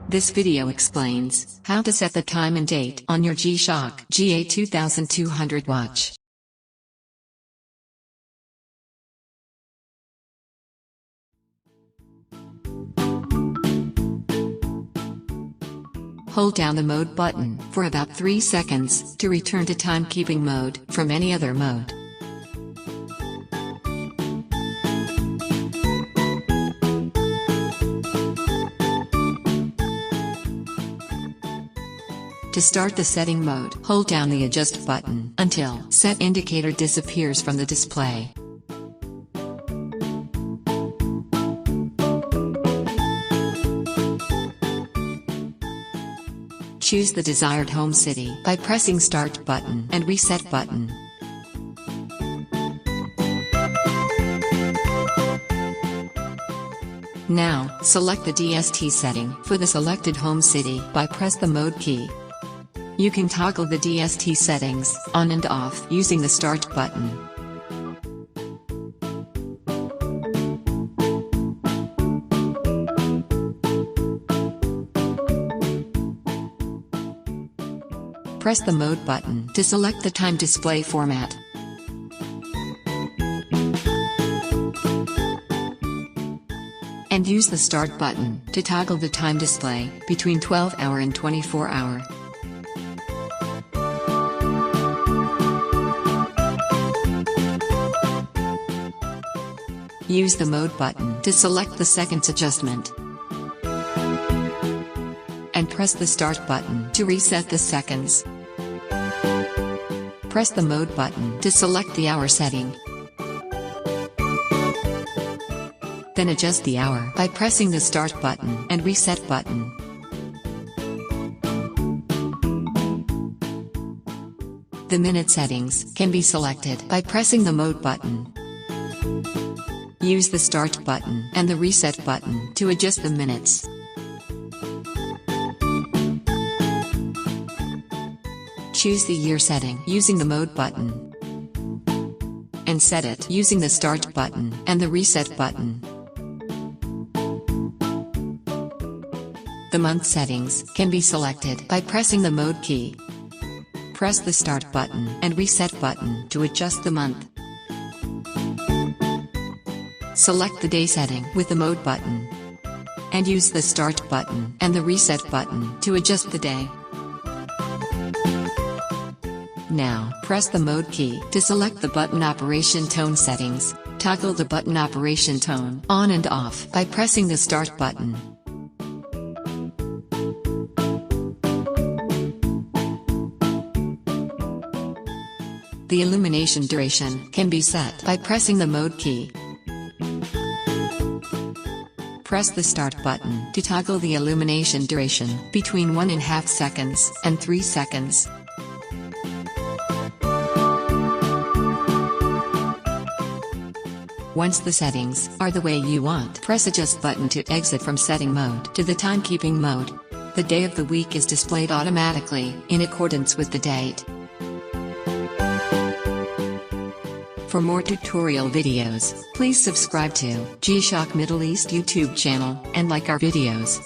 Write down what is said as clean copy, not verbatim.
This video explains how to set the time and date on your G-Shock GA-2200 watch. Hold down the mode button for about 3 seconds to return to timekeeping mode from any other mode. To start the setting mode, hold down the Adjust button until Set Indicator disappears from the display. Choose the desired home city by pressing Start button and Reset button. Now, select the DST setting for the selected home city by press the Mode key. You can toggle the DST settings on and off using the Start button. Press the Mode button to select the time display format. And use the Start button to toggle the time display between 12-hour and 24-hour. Use the Mode button to select the seconds adjustment. And press the Start button to reset the seconds. Press the Mode button to select the hour setting. Then adjust the hour by pressing the Start button and Reset button. The minute settings can be selected by pressing the Mode button. Use the Start button and the Reset button to adjust the minutes. Choose the year setting using the Mode button. And set it using the Start button and the Reset button. The month settings can be selected by pressing the Mode key. Press the Start button and Reset button to adjust the month. Select the day setting with the Mode button. And use the Start button and the Reset button to adjust the day. Now, press the Mode key to select the button operation tone settings. Toggle the button operation tone on and off by pressing the Start button. The illumination duration can be set by pressing the Mode key. Press the Start button to toggle the illumination duration between 1.5 seconds and 3 seconds. Once the settings are the way you want, press Adjust button to exit from setting mode to the timekeeping mode. The day of the week is displayed automatically in accordance with the date. For more tutorial videos, please subscribe to G-Shock Middle East YouTube channel and like our videos.